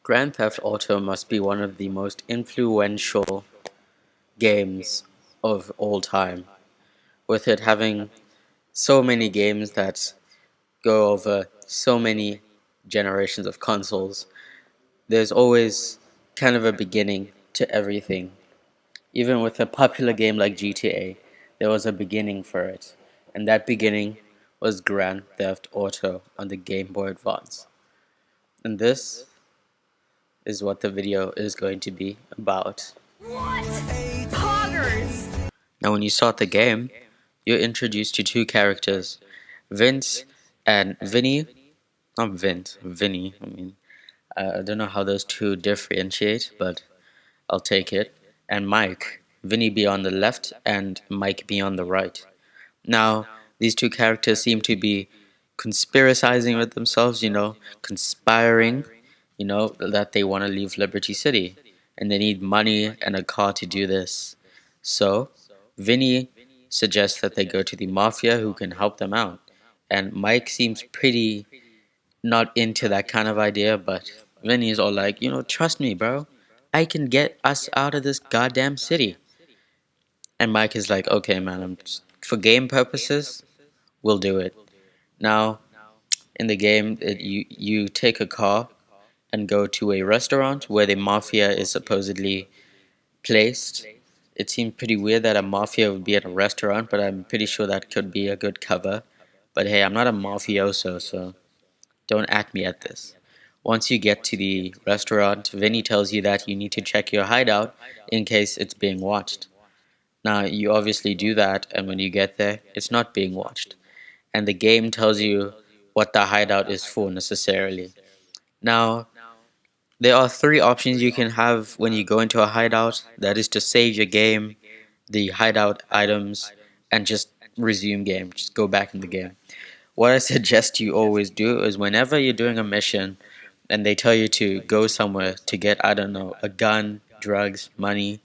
Grand Theft Auto must be one of the most influential games of all time, with it having so many games that go over so many generations of consoles. There's always kind of a beginning to everything. Even with a popular game like GTA, there was a beginning for it, and that beginning was Grand Theft Auto on the Game Boy Advance. And this is what the video is going to be about. What? Poggers! Now, when you start the game, you're introduced to two characters, Vince and Vinny. Not Vince, Vinny. I don't know how those two differentiate, but I'll take it. And Mike. Vinny be on the left and Mike be on the right. Now, these two characters seem to be conspiracizing with themselves, conspiring, that they want to leave Liberty City. And they need money and a car to do this. So, Vinny suggests that they go to the mafia who can help them out. And Mike seems pretty not into that kind of idea, but Vinny is all like, trust me, bro. I can get us out of this goddamn city. And Mike is like, okay, man, for game purposes, we'll do it. Now, in the game, you take a car and go to a restaurant where the mafia is supposedly placed. It seemed pretty weird that a mafia would be at a restaurant, but I'm pretty sure that could be a good cover. But hey, I'm not a mafioso, so don't at me at this. Once you get to the restaurant, Vinny tells you that you need to check your hideout in case it's being watched. Now, you obviously do that, and when you get there, it's not being watched. And the game tells you what the hideout is for necessarily. Now, there are three options you can have when you go into a hideout. That is to save your game, the hideout items, and just resume game. Just go back in the game. What I suggest you always do is whenever you're doing a mission and they tell you to go somewhere to get, I don't know, a gun, drugs, money,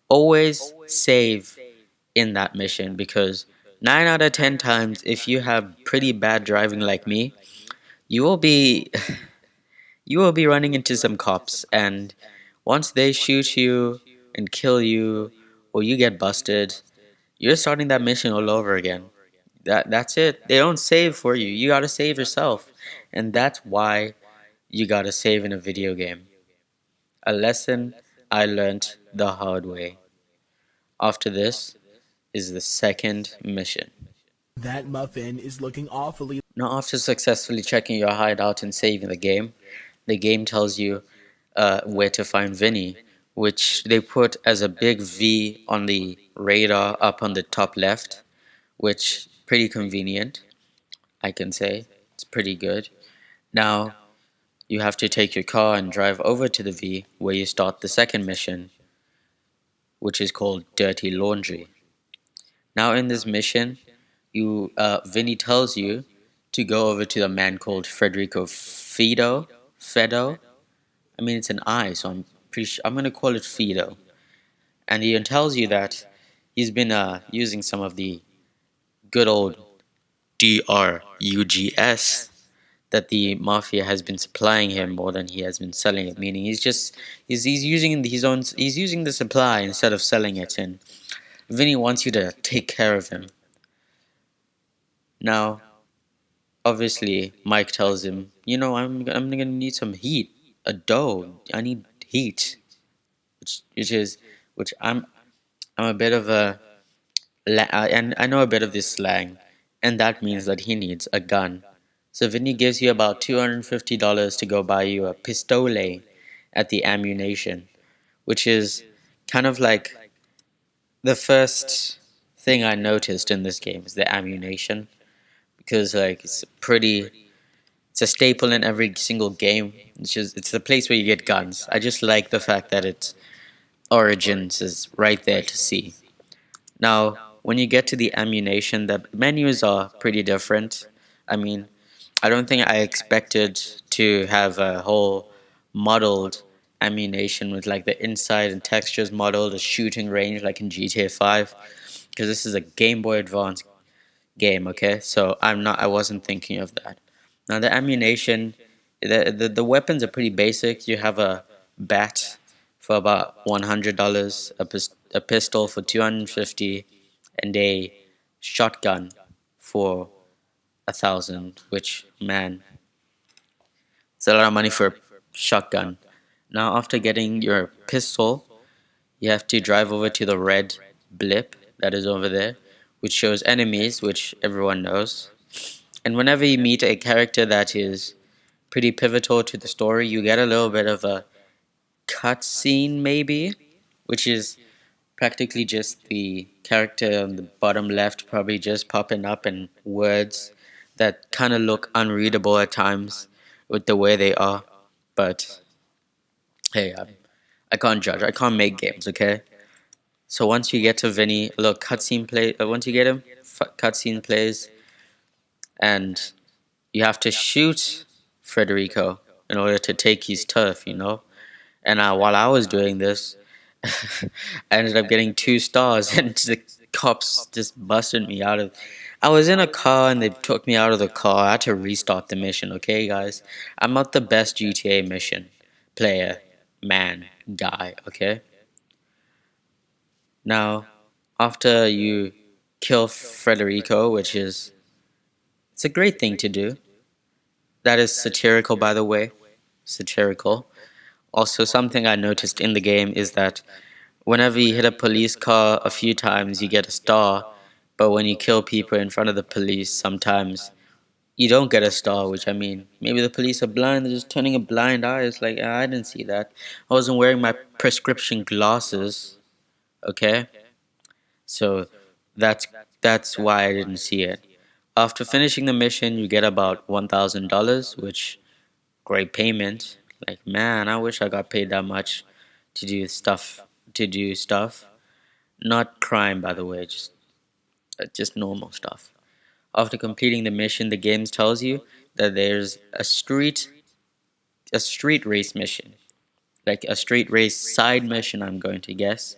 always save in that mission, because 9 out of 10 times, if you have pretty bad driving like me, you will be you will be running into some cops, and once they shoot you and kill you or you get busted, you're starting that mission all over again. That's it. They don't save for you. You got to save yourself. And that's why you got to save in a video game. A lesson I learned the hard way. After this is the second mission. That muffin is looking awfully. Now, after successfully checking your hideout and saving the game tells you where to find Vinny, which they put as a big V on the radar up on the top left, which pretty convenient, I can say. It's pretty good. Now, you have to take your car and drive over to the V where you start the second mission, which is called Dirty Laundry. Now, in this mission, Vinny tells you to go over to a man called Federico Fedo. I mean, it's an I, so I'm gonna call it Fido. And he tells you that he's been using some of the good old drugs that the mafia has been supplying him more than he has been selling it. Meaning he's using he's using the supply instead of selling it. And Vinny wants you to take care of him. Now, obviously, Mike tells him, I'm gonna need some heat, a dough. I need heat, which I'm a bit of and I know a bit of this slang, and that means that he needs a gun. So Vinny gives you about $250 to go buy you a pistole at the Ammunation, which is kind of like the first thing I noticed in this game is the Ammunation, because like it's a staple in every single game. It's the place where you get guns. I just like the fact that its origins is right there to see. Now, when you get to the Ammunation, the menus are pretty different. I mean, I don't think I expected to have a whole modeled Ammunation with like the inside and textures modeled, a shooting range like in GTA 5, because this is a Game Boy Advance game, okay? So I wasn't thinking of that. Now the Ammunation The weapons are pretty basic. You have a bat for about $100, a pistol for 250, and a shotgun for 1,000. Which, man, it's a lot of money for a shotgun. Now, after getting your pistol, you have to drive over to the red blip that is over there, which shows enemies, which everyone knows. And whenever you meet a character that is pretty pivotal to the story, you get a little bit of a cutscene, maybe, which is practically just the character on the bottom left probably just popping up in words that kind of look unreadable at times with the way they are. But hey, I can't judge. I can't make games, okay? So once you get to Vinny, a little cutscene play. Once you get him, cutscene plays, and you have to shoot Federico in order to take his turf, you know. And while I was doing this, I ended up getting 2 stars, and the cops just busted me out of. I was in a car, and they took me out of the car. I had to restart the mission. Okay, guys, I'm not the best GTA mission player, man, guy. Okay. Now, after you kill Federico, which is it's a great thing to do. That is satirical, by the way. Satirical. Also, something I noticed in the game is that whenever you hit a police car a few times, you get a star. But when you kill people in front of the police, sometimes you don't get a star, which I mean, maybe the police are blind, they're just turning a blind eye. It's like, I didn't see that. I wasn't wearing my prescription glasses, okay? So that's that's why I didn't see it. After finishing the mission, you get about $1,000, which great payment. Like, man, I wish I got paid that much to do stuff. To do stuff, not crime, by the way, just normal stuff. After completing the mission, the game tells you that there's a street race mission, like a street race side mission. I'm going to guess,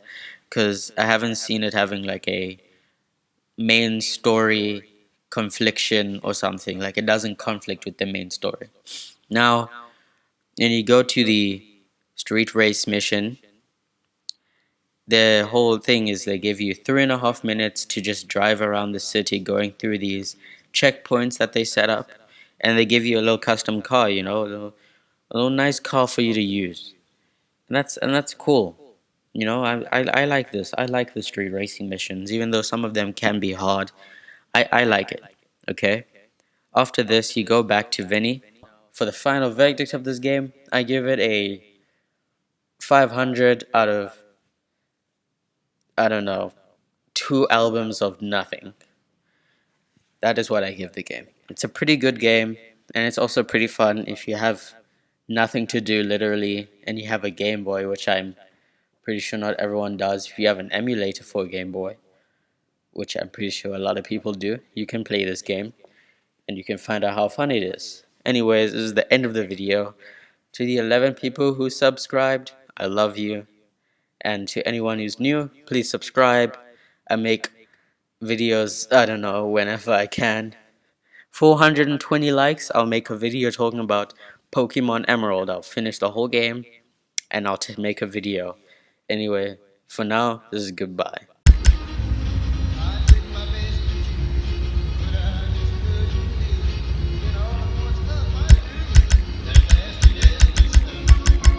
because I haven't seen it having like a main story confliction or something. Like it doesn't conflict with the main story. Now, when you go to the street race mission, the whole thing is they give you 3.5 minutes to just drive around the city going through these checkpoints that they set up, and they give you a little custom car, a little nice car for you to use, and that's cool. I like this. I like the street racing missions, even though some of them can be hard. I like it. Okay. After this, you go back to Vinny. For the final verdict of this game, I give it a 500 out of, I don't know, 2 albums of nothing. That is what I give the game. It's a pretty good game, and it's also pretty fun if you have nothing to do, literally, and you have a Game Boy, which I'm pretty sure not everyone does. If you have an emulator for a Game Boy, which I'm pretty sure a lot of people do, you can play this game, and you can find out how fun it is. Anyways, this is the end of the video. To the 11 people who subscribed, I love you. And to anyone who's new, please subscribe. I make videos, I don't know, whenever I can. 420 likes, I'll make a video talking about Pokemon Emerald. I'll finish the whole game, and I'll make a video. Anyway, for now, this is goodbye.